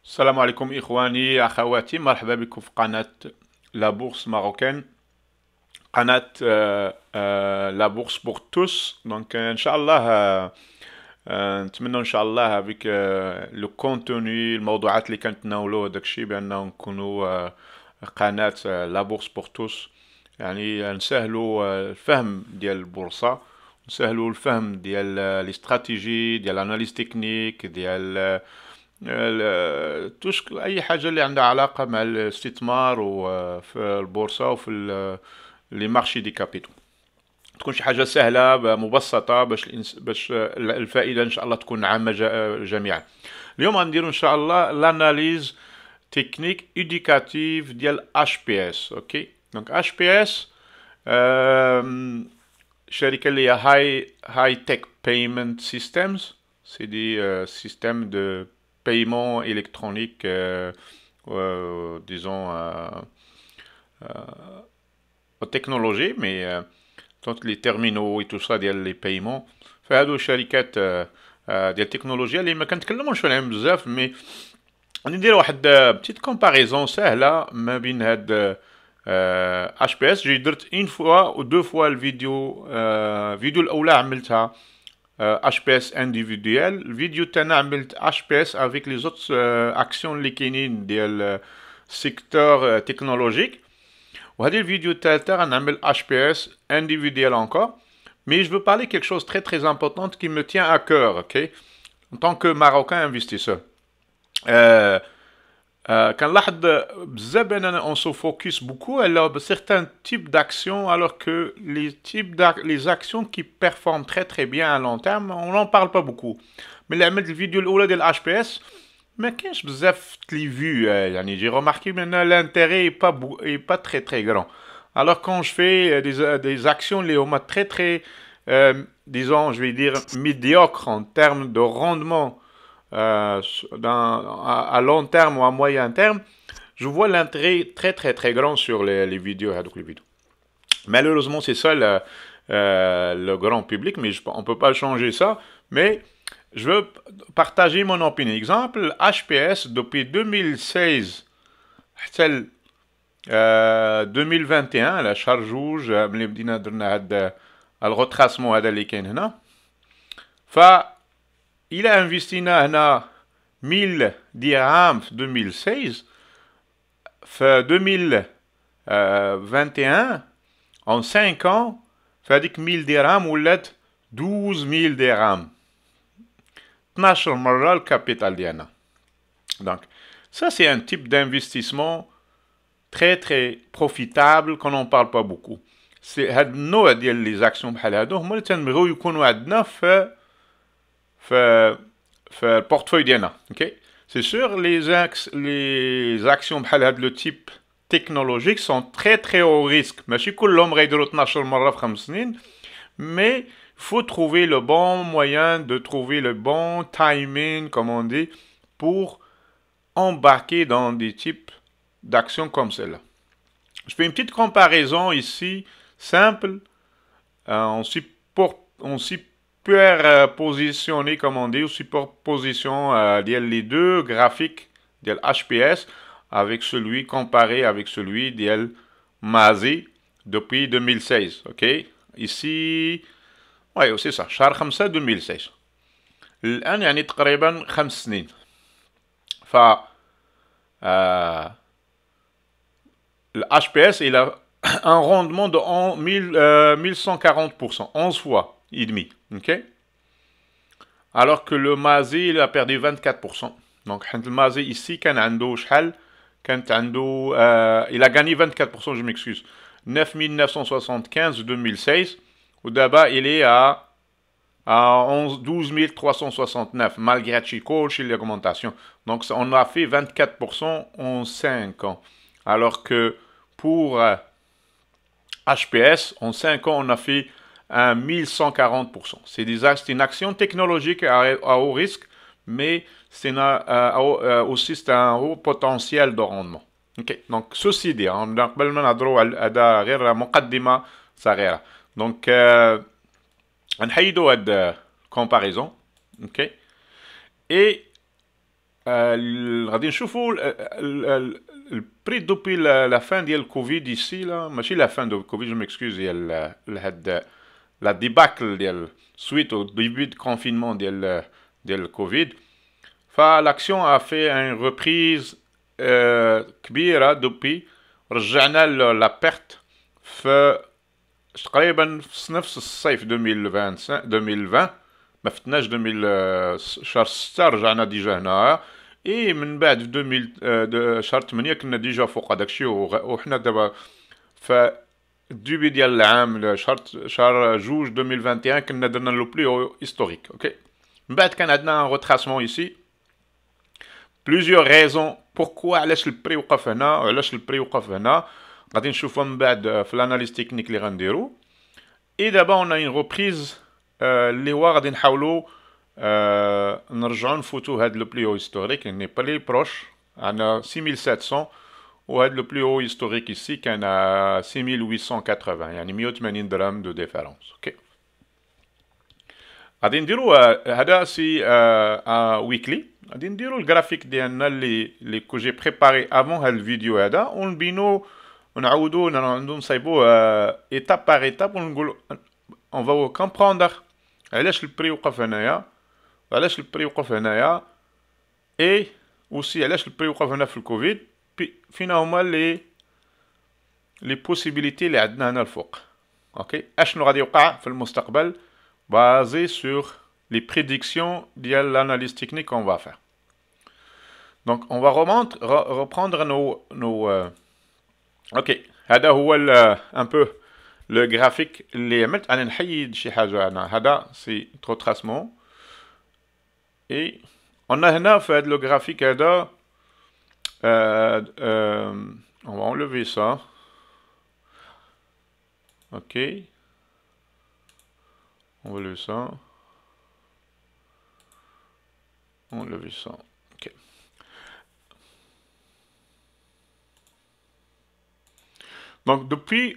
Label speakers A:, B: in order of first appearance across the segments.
A: السلام عليكم إخواني أخواتي، مرحبا بكم في قناة لا بورس ماروكان. قناة لا بورس بور توس. دونك إن شاء الله نتمنى إن شاء الله افيك لو كونتوني الموضوعات اللي كنتناولو داكشي بأنه نكونوا قناة لا بورس بور توس. يعني نسهلوا الفهم ديال البورصة، نسهلوا الفهم ديال لي استراتيجي ديال الاناليز تكنيك ديال توش اي حاجه اللي عندها علاقه مع الاستثمار وفي البورصه وفي لي مارشي دي كابيتو. تكون شي حاجه سهله مبسطه باش باش الفائده ان شاء الله تكون عامه جميعا. اليوم غنديروا ان شاء الله لاناليز تكنيك ايديكاتيف ديال اش بي اس. اوكي، دونك اش بي اس شركه اللي هي هاي تك بايمنت سيستمز. سي دي سيستم دو paiement électronique, disons, aux technologies, mais toutes les terminaux et tout ça, les paiements. فهادو شركات ديال التكنولوجيا اللي ما كنتكلموش عليهم بزاف، مي غادي ندير واحد بتيت كومباريزون سهله ما بين هاد اش بي اس. جي درت اون فوا و دو فوا الفيديو. الفيديو الاولى عملتها HPS individuel. الفيديو تاعنا عملت HPS avec les autres actions اللي كاينين ديال سيكتور تكنولوجيك. وهذه الفيديو الثالثة غنعمل HPS individuel encore. Mais je veux parler quelque chose de très très important qui me tient à cœur, ok? En tant que Marocain investisseur. كنلاحظ بزاف باننا on se focus beaucoup alors certains types d'actions, alors que les actions qui performent très très bien à long terme on n'en parle pas beaucoup. Mais اللي عملت الفيديو الاولى ديال اش بي اس ما كاينش بزاف تلي فيو. يعني j'ai remarqué maintenant l'intérêt est pas très très grand. Alors quand je fais des actions les huma très très disons je vais dire médiocres en termes de rendement à long terme ou à moyen terme, je vois l'intérêt très très très grand sur les vidéos. Malheureusement, c'est ça le grand public, mais on ne peut pas changer ça. Mais je veux partager mon opinion. Exemple, HPS, depuis 2016 حتى 2021 la charge rouge ملي بدينا درنا هاد الغوتراسمون هذا اللي كاين هنا. ف il a investi هنا 1000 dirhams في 2016. في 2021 en 5 ans فهاديك 1000 درهم ولات 12000 درهم، 12 مرة الكابيتال ديالنا. Donc ça c'est un type d'investissement très très profitable qu'on n'en parle pas beaucoup. C'est هاد النوع ديال لي زاكسيون بحال هادو هما اللي تنبغيو يكونوا عندنا في le portefeuille ديالنا. OK, c'est sûr les actions بحال هاد le type technologique sont très très haut risque. ماشي كلهم غيديروا 12 مرة في 5 سنين، mais il faut trouver le bon moyen, de trouver le bon timing, comme on dit, pour embarquer dans des types d'actions comme celle-là. Je fais une petite comparaison ici, simple. On positionner, comme on dit, aussi pour position les deux graphiques de HPS avec celui comparé avec celui de Mazi depuis 2016. Ok, ici ouais c'est ça شهر 5 2016. الآن يعني تقريبا 5 سنين. ف le HPS il a un rendement de 1140%, 11 fois et demi. Ok, alors que le Mazi il a perdu 24%. Donc le Mazi ici كان عنده شحال كانت عنده il a gagné 24%, je m'excuse, 9975 2016, ou d'abord il est à 12 369 malgré l'augmentation. Donc on a fait 24% en 5 ans, alors que pour HPS en 5 ans on a fait 1140%. C'est une action technologique à haut risque, mais c'est aussi un haut potentiel de rendement. Ok, donc ceci dit, donc نحيدو هاد comparaison. Ok, et غادي نشوفوا البري دوبي لا فان ديال الكوفيد ici là ماشي لا فان دو كوفيد جو ميكسكوز ديال هاد لا ديباكل ديال suite au début de confinement ديال الكوفيد. فالاكسيون a fait une reprise كبيره دوبي رجعنا لا بيرت في تقريبا في نفس الصيف 2020 ما فتناش 2000 شهر 6 رجعنا ديجا هنا. اي من بعد في 2000 شهر 8 كنا ديجا فوق هذاك الشيء وحنا دابا ف الدوبي ديال العام شهر جوج 2021 كنا درنا لو بلو هيستوريك. اوكي من بعد كان عندنا ان روتراسمون ايسي بليزيور ريزون بوركوا علاش البري وقف هنا وعلاش البري وقف هنا غادي نشوفها من بعد في الاناليز تكنيك اللي غنديرو. اي دابا اون اون ريبريز اللي هو غادي نحاولوا نرجعوا نفوتوا هاد لو بلو هيستوريك اللي بالي بروش عندنا 6700 وهاد لو بلو هيستوريك ici كان 6880 يعني 180 درهم دو ديفيرونس. اوكي غادي نديرو هذا سي ويكلي غادي نديرو الجرافيك ديالنا اللي كو جي بريباري افون هاد الفيديو هذا ونبينو ونعاودو نصايبوه ايتاب باغ ايتاب ونقولو اون فا كومبروندر علاش البري وقف هنايا وعلاش البري وقف هنايا اي اوسي علاش البري وقف هنا في الكوفيد فينا هما لي بوسيبيليتي اللي عندنا هنا الفوق. اوكي اشنو غادي يوقع في المستقبل بازي سور لي بريديكسيون ديال l'analyse technique qu'on va faire. Donc on va reprendre nos اوكي هذا هو un peu le graphique اللي عملت انا نحيد شي حاجه انا هذا سي تروتراسمون اي قلنا هنا في هذا لو graphique هذا on va enlever ça. Ok. On va enlever ça. On va enlever ça. Ok. Donc depuis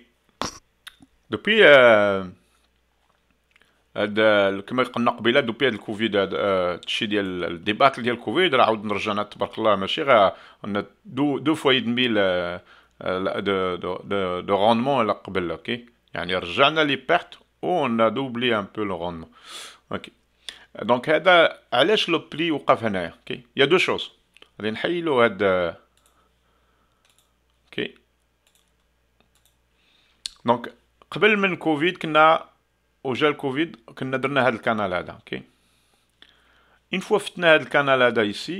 A: كما قلنا قبيله دوبي هاد الكوفيد هاد الشيء ديال الديباكل ديال الكوفيد راه عاود رجعنا تبارك الله ماشي غير عندنا دو فوا دمي دو روندمون على قبل. اوكي يعني رجعنا لي بيرت و اون دوبلي ان بو لو روندمون. اوكي دونك هذا علاش لو بلي وقف هنايا. اوكي يا دو شوز غادي نحيلو هاد اوكي دونك قبل من كوفيد كنا وجا الكوفيد كنا درنا هاد الكانال هذا. اوكي اون فوا فتنا هاد الكانال هذا ici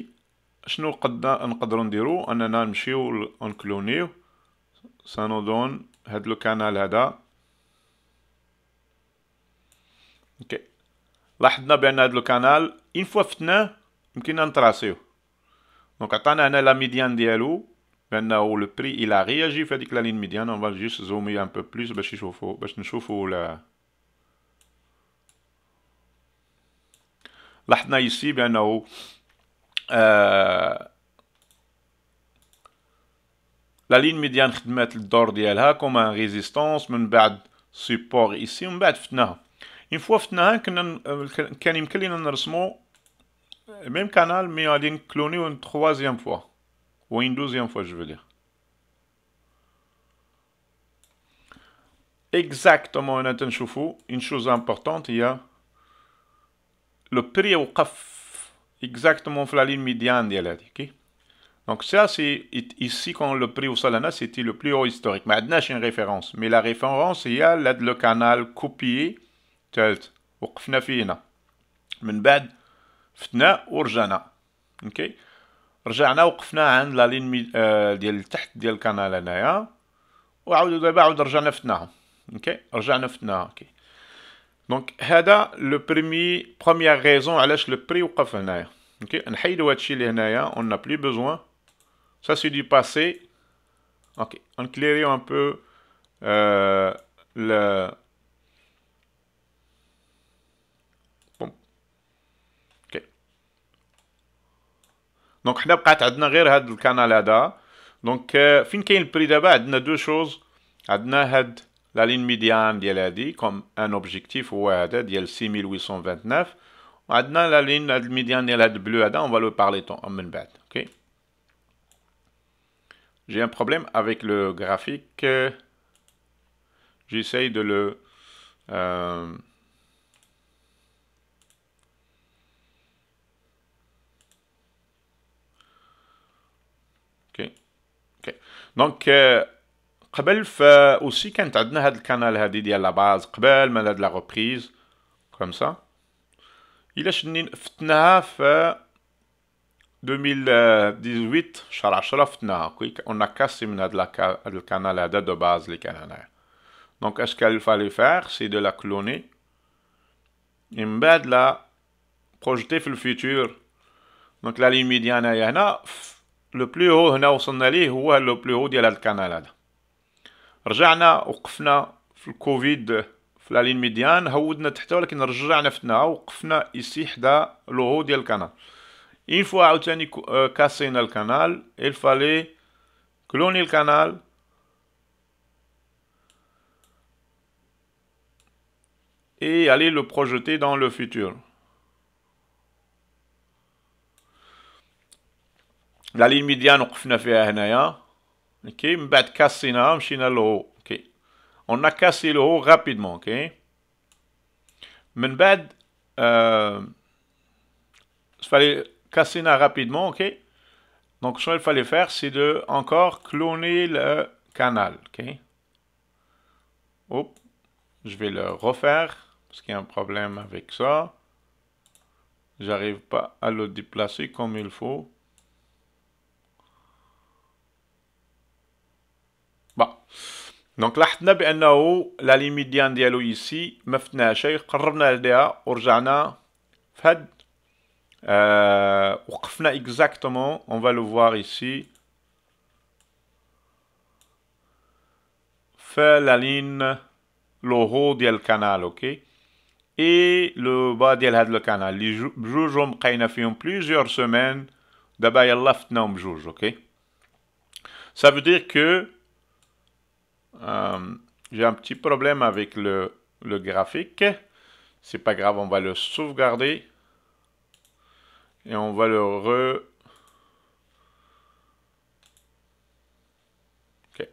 A: شنو نقدروا نديرو اننا نمشيو نكلونيو سانودون هاد لو كانال هذا. اوكي لاحظنا بان هاد لو كانال اون فوا فتناه يمكننا نتراسيو. دونك عطانا هنا لا ميديان ديالو بانه لو بري الى رياجي في هذيك لا لين ميديان. اون فا جوست زومي ان بو بلوس باش نشوفوا لاحظنا ici بانه لا لين ميديان خدمات الدور ديالها كوم ان ريزيستونس من بعد سيبور ici ومن بعد فتناها. اون فوا فتناها كان يمكن لينا نرسمو ميم كانال مي غادي نكلونيو اون تروازيام فوا و اون دوزيام فوا جو فو دير اكزاكتومون. هنا تنشوفو اون شوز امبورطونت هي le prix وقف exactement في la ligne médiane ديال هادي. ok donc ça c'est ici quand le prix وصل هنا c'était le plus haut historique ما عندناش une référence mais la référence هي لهاد لو كانال كوبيي تالت وقفنا فيه هنا من بعد فتنا ورجعنا. ok رجعنا وقفنا عند لا لين ديال التحت ديال الكانال هنايا وعاودو دابا عاود رجعنا فتناها. ok رجعنا فتناها. ok دونك هذا لو بروميير ريزون علاش لو بري وقف هنايا. اوكي نحيدو هادشي اللي هنايا اون نا بلي بوزوان سا سي دو باسي. اوكي نكليريو ان بو ل بون. اوكي دونك حنا بقات عندنا غير هاد الكانال هذا. دونك فين كاين البري دابا عندنا دو شوز عندنا هاد la ligne médiane ديال هادي comme un objectif هو هذا ديال 6829 عندنا لا لين هاد الميديان ديال هاد البلو هذا on va le parler من بعد. OK. J'ai un problème avec le graphique. J'essaye de le OK. OK. Donc قبل aussi كانت عندنا هاد القناه هادي ديال لا باز قبل ما هاد لا ريبريز كوم سا. إلا شني فتناها في 2018 شهر 10 فتناها on a cassé من هاد القناه هذا دو باز اللي كان هنايا. Donc ce qu'il fallait faire c'est de la cloner et من بعد la projeter في الفيتور. Donc la ligne médiane هنا le plus haut هنا وصلنا ليه هو le plus haut ديال هاد القناه هذا. رجعنا وقفنا في الكوفيد في لا لين ميديان هودنا تحت ولكن رجعنا فتناها وقفنا ici حدا لو هو ديال القناه. Une fois عاوتاني كاسينا القنال il fallait cloner le canal et aller le projeter dans le futur. La ligne médiane وقفنا فيها هنايا. OK. من بعد كاسيناها مشينا للهو. OK. On a cassé le haut rapidement. OK. من بعد il fallait casser rapidement. OK. Donc ce qu'il fallait faire c'est de encore cloner le canal. OK. Hop. Je vais le refaire parce qu'il y a un problème avec ça. J'arrive pas à le déplacer comme il faut. Bon. Donc لاحظنا بأنه لا لين ميديان ديالو ici ما فتناها شيء قربنا لديها ورجعنا في هاد وقفنا exactement. On va le voir ici في la ligne le haut ديال القنال. OK. Et le bas ديال هاد القنال اللي بجوج بقينا فيهم plusieurs semaines. دابا يلا فتناهم بجوج. OK. Ça veut dire que j'ai un petit problème avec le graphique. C'est pas grave, on va le sauvegarder et on va le OK.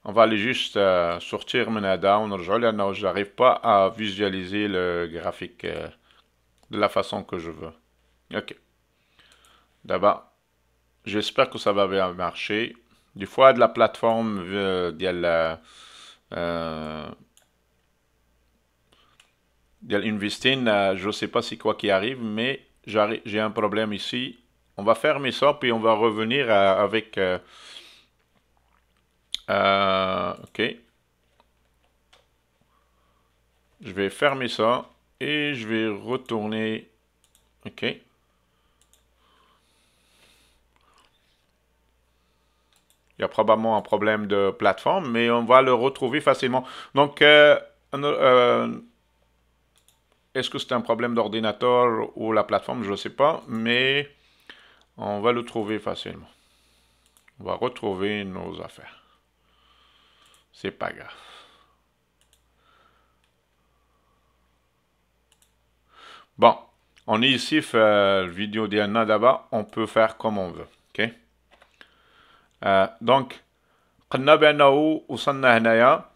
A: On va aller juste sortir من هذا ونرجعوا لأنه j'arrive pas à visualiser le graphique de la façon que je veux. OK. D'abord, j'espère que ça va bien marcher. Des fois de la plateforme ديال Investing, je sais pas c'est quoi qui arrive, mais j'ai un problème ici. On va fermer ça puis on va revenir avec OK. Je vais fermer ça et je vais retourner. OK. Il y a probablement un problème de plateforme, mais on va le retrouver facilement. Donc, est-ce que c'est un problème d'ordinateur ou la plateforme? Je ne sais pas, mais on va le trouver facilement. On va retrouver nos affaires. C'est pas grave. Bon, on est ici في الفيديو ديالنا دابا on peut faire comme on veut. OK. دونك قلنا بأنه وصلنا هنايا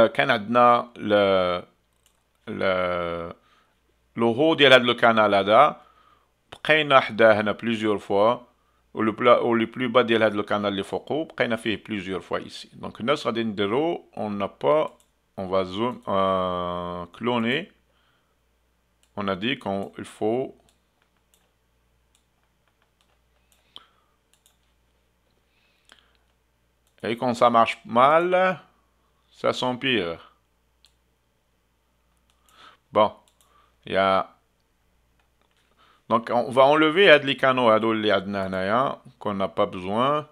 A: كان عندنا لو هو ديال هاد لو كانال هذا بقينا حداه هنا plusieurs fois و لو بلو با ديال هاد لو كانال اللي فوقو بقينا فيه plusieurs fois ici. Donc الناس غادي نديرو on n'a pas on va zoom cloner. On a dit qu'il faut et quand ça marche mal, ça s'empire. Bon, il y a donc on va enlever les canaux qu'on n'a pas besoin.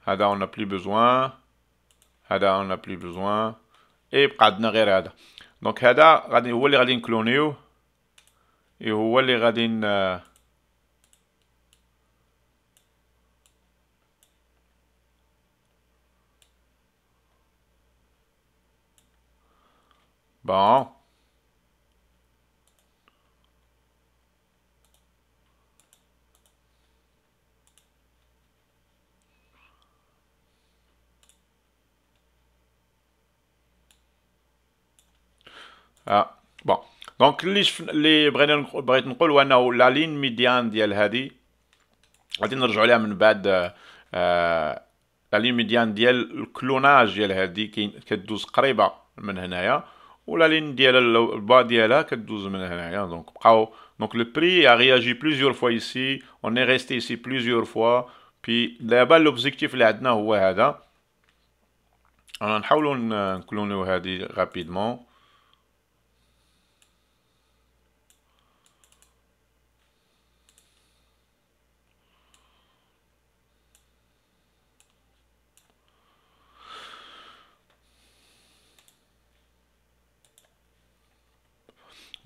A: On n'a plus besoin. هذا on n'a plus besoin. Et بقى عندنا غير هذا. دونك هذا غادي هو اللي غادي نكلونيوه. Et هو اللي غادي bon. Bon. دونك اللي بغيت نقول هو انه لا لين ميديان ديال هادي غادي نرجعوا عليها من بعد. لا لين ميديان ديال الكلوناج ديال هادي كدوز قريبه من هنايا، ولا لين ديال البا ديالها كدوز من هنايا. دونك بقاو. دونك لو بري a réagi plusieurs fois ici, on est resté ici plusieurs fois. puis دابا لوبجيكتيف اللي عندنا هو هذا. انا نحاولوا نكلونيو هادي رابيدمون.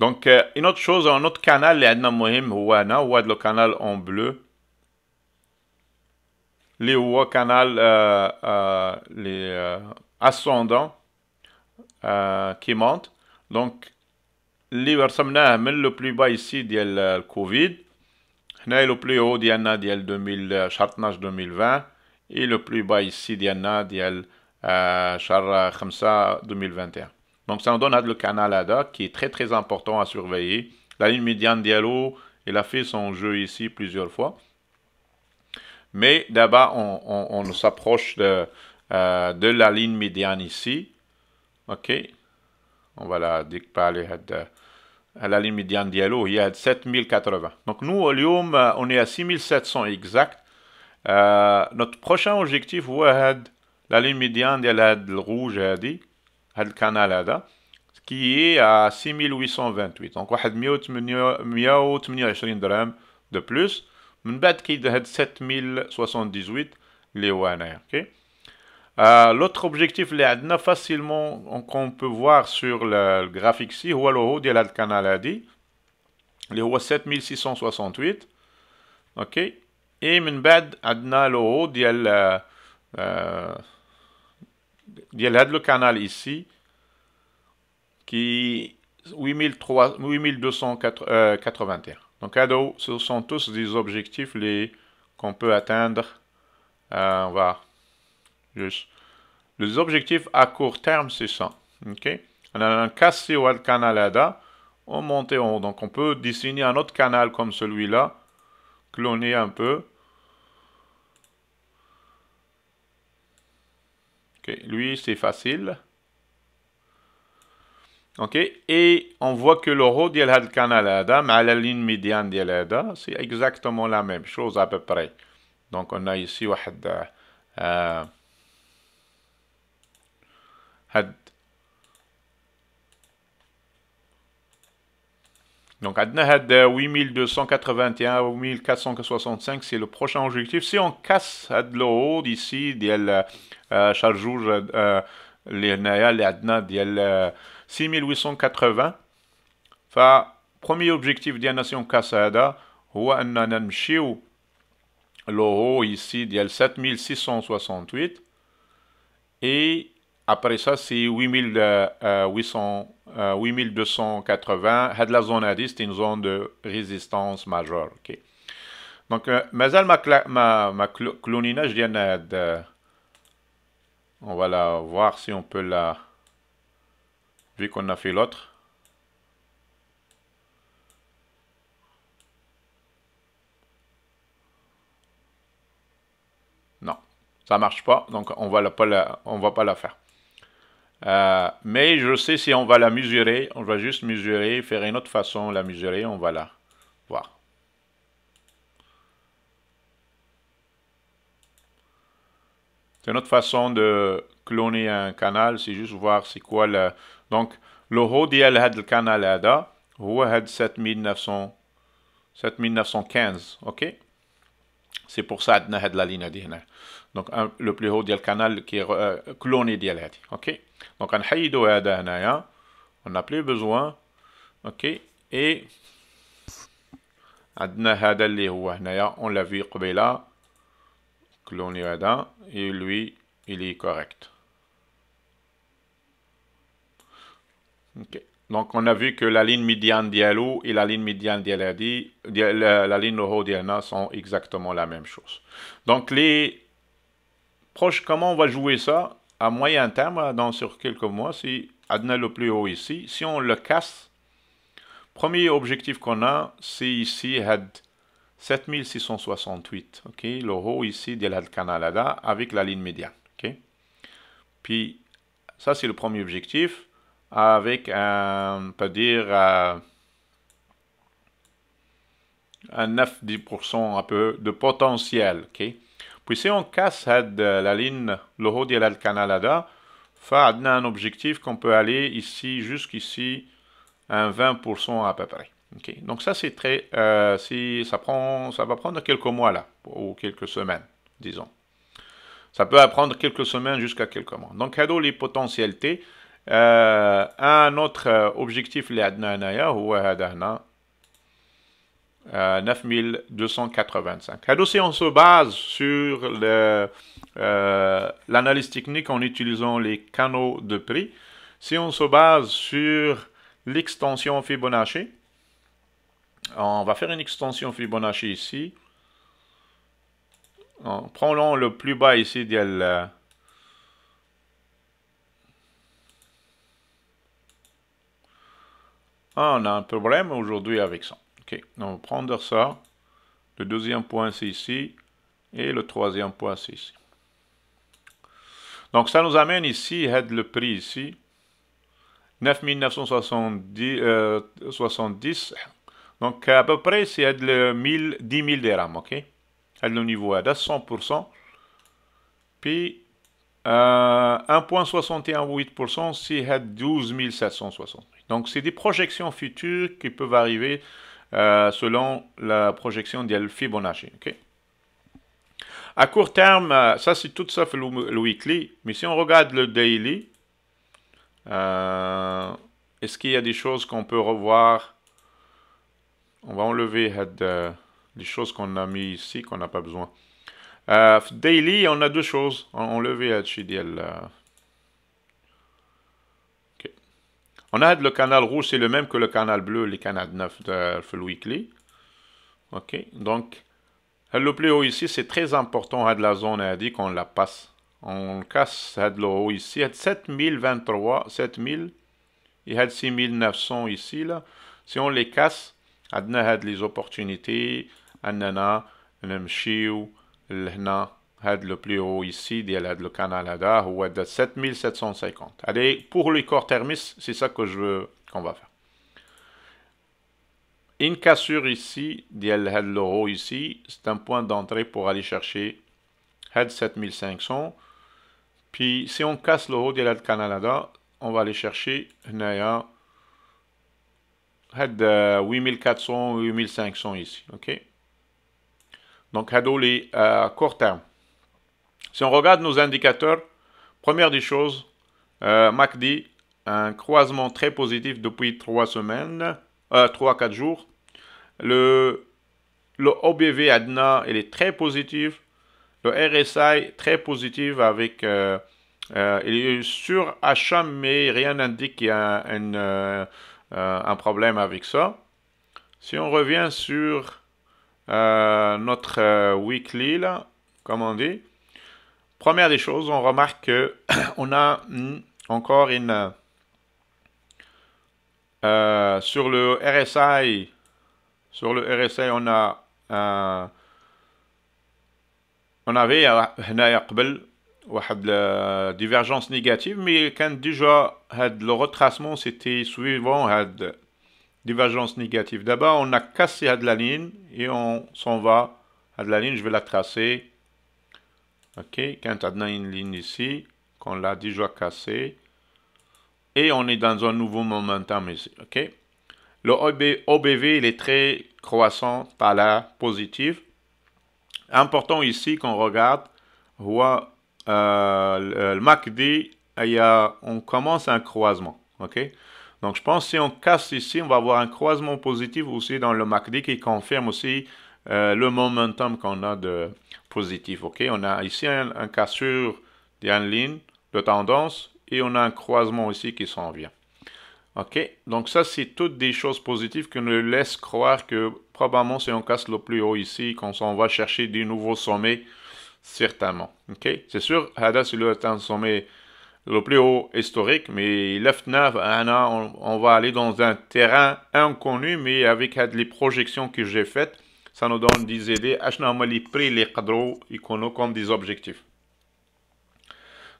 A: Donc, une autre chose, un autre canal اللي عندنا مهم هو هنا، هو هذا لو كانال اون بلو اللي هو كانال لي ascendant كي مونت. دونك اللي رسمناه من لو بلو با ايسي ديال الكوفيد، هنايا لو بلو هو ديالنا ديال 2000 شهر 12 2020، اي لو بلو با ايسي ديالنا ديال شهر 5 2021. Donc ça nous donne le canal ADA qui est très très important à surveiller. La ligne médiane dialo, il a fait son jeu ici plusieurs fois. Mais d'abord, on s'approche de la ligne médiane ici. Ok. On va la décaler à la ligne médiane dialo, il y a 7080. Donc nous, au Lyon, on est à 6700 exact. Notre prochain objectif, c'est la ligne médiane de rouge, le canal هذا qui est à 6828. donc واحد 128 درهم de plus. من بعد كيد هاد 7078 اللي هو هنايا. OK. L'autre objectif اللي عندنا facilement qu'on peut voir sur le graphique ici هو le haut ديال هاد الكانال هادي اللي هو 7668. OK. et من بعد عندنا le haut ديال هذا le canal ici qui 8281. Donc ce sont tous des objectifs qu'on peut atteindre. On va juste les objectifs à court terme, c'est ça. OK. On a un cassé au canal là, on monte en haut. Donc on peut dessiner un autre canal comme celui-là, cloner un peu. OK, lui c'est facile. OK, et on voit que le haut de le canal à la ligne médiane de c'est exactement la même chose à peu près. Donc on a ici donc on a 8281 ou 1465, c'est le prochain objectif. Si on casse le haut d'ici ديال chargeur اللي هنايا اللي عندنا ديال 6880. فبروميي اوبجيكتيف ديالنا سي اون كاس هذا هو اننا نمشيو لو هو ici ديال 7668 et après ça c'est 8280. هاد لا زون هادي c'est une zone de résistance majeure. OK. donc مازال ما كلونيناج ديالنا هاد. On va la voir si on peut la... Vu qu'on a fait l'autre. Non, ça marche pas, donc on va pas la faire. Mais je sais si on va la mesurer, on va juste mesurer, faire une autre façon, la mesurer, on va la voir. C'est une autre façon de cloner un canal, c'est juste voir c'est quoi le... Donc, le haut ديال هذا الكانال هذا هو هاد 7915. OK. C'est pour ça qu'on a la ligne دي هنا. Donc le plus haut ديال canal qui est cloné ديال هذه. OK. Donc نحيدو هذا هنايا. On n'a plus besoin. OK. Et عندنا هذا اللي هو هنايا. On l'a vu قبيله. Cloné هذا. Et lui, il est correct. OK. Donc, on a vu que la ligne médiane d'Yalou et la ligne médiane d'Yaladi, la ligne haut d'Yalna sont exactement la même chose. Donc, les proches, comment on va jouer ça à moyen terme, sur quelques mois, si Adna le plus haut ici, si on le casse, premier objectif qu'on a, c'est ici, 7668, ok, le haut ici de la Canada avec la ligne médiane, ok. Puis, ça c'est le premier objectif. Avec on peut dire un 9-10% un peu de potentiel. Okay? Puis si on casse la ligne, le haut de la Canada, on a un objectif qu'on peut aller ici, jusqu'ici, un 20% à peu près. Okay? Donc ça c'est très, ça va prendre quelques mois là, ou quelques semaines, disons. Ça peut prendre quelques semaines jusqu'à quelques mois. Donc, les potentialités. Un autre objectif اللي عندنا هنايا هو هذا هنا 9285. هادو si on se base sur l'analyse technique en utilisant les canaux de prix, si on se base sur l'extension Fibonacci, on va faire une extension Fibonacci ici. Prenons le plus bas ici de on a un problème aujourd'hui avec ça. Ok, on va prendre ça. Le deuxième point, c'est ici. Et le troisième point, c'est ici. Donc, ça nous amène ici, le prix ici. 9970. Donc, à peu près, c'est le 10 000 dirhams. Ok, le niveau à 100%. Puis, 1,61,8%, c'est 12 760. Donc, c'est des projections futures qui peuvent arriver selon la projection de Fibonacci. Okay? À court terme, ça c'est tout ça le weekly. Mais si on regarde le daily, est-ce qu'il y a des choses qu'on peut revoir? On va enlever les choses qu'on a mis ici, qu'on n'a pas besoin. Daily, on a deux choses. On a enlevé On a le canal rouge, c'est le même que le canal bleu, les canaux 9 de le weekly. Ok, donc le plus haut ici, c'est très important de la zone a dit qu'on la passe. On casse le haut ici, 7023, 7000 et 6900 ici là. Si on les casse, on a les opportunités, on a le plus haut ici, le canal هذا هو de 7750. Allez, pour les court-termistes, c'est ça que je veux qu'on va faire. Une cassure ici, le haut ici, c'est un point d'entrée pour aller chercher 7500. Puis si on casse le haut de Canada, on va aller chercher 8400, 8500 ici. Ok. Donc, les court terme. Si on regarde nos indicateurs, première des choses, MACD, un croisement très positif depuis 3-4 jours. Le OBV ADNA, il est très positif. Le RSI, très positif avec... il est sur achat, mais rien n'indique qu'il y a un problème avec ça. Si on revient sur notre weekly, là, comme on dit, première des choses, on remarque que on a encore une sur le RSI, on avait une divergence négative, mais quand déjà le retracement c'était suivant divergence négative. D'abord, on a cassé la ligne et on s'en va à la ligne. Je vais la tracer. Ok, quand on a une ligne ici, qu'on l'a déjà cassée, et on est dans un nouveau momentum ici. Ok, le OBV il est très croissant par là, positif. important ici qu'on regarde, هو le MACD, on commence un croisement. Ok? Donc je pense que si on casse ici, on va avoir un croisement positif aussi dans le MACD qui confirme aussi le momentum qu'on a de positif. Ok? On a ici un cassure d'une ligne de tendance et on a un croisement ici qui s'en vient. Ok, donc ça c'est toutes des choses positives qui nous laissent croire que probablement si on casse le plus haut ici, qu'on s'en va chercher des nouveaux sommets, certainement. Ok, c'est sûr, هذا c'est le sommet le plus haut historique, mais l'F9, on va aller dans un terrain inconnu, mais avec les projections que j'ai faites, ça nous donne des idées. اشنا هما les prix اللي يقدروا يكونوا comme des objectifs.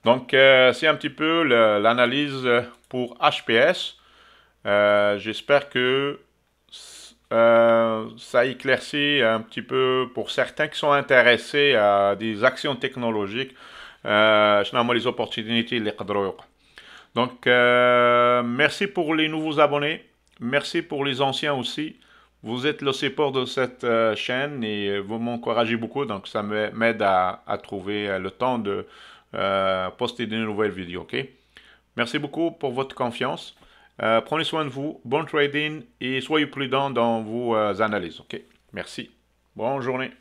A: Donc c'est un petit peu l'analyse pour HPS. J'espère que ça éclaircit un petit peu pour certains qui sont intéressés à des actions technologiques. Les opportunités les قدروا. Donc merci pour les nouveaux abonnés, merci pour les anciens aussi. Vous êtes le support de cette chaîne et vous m'encouragez beaucoup, donc ça m'aide à trouver le temps de poster de nouvelles vidéos. Ok? Merci beaucoup pour votre confiance. Prenez soin de vous, bon trading et soyez prudents dans vos analyses. Ok? Merci. Bonne journée.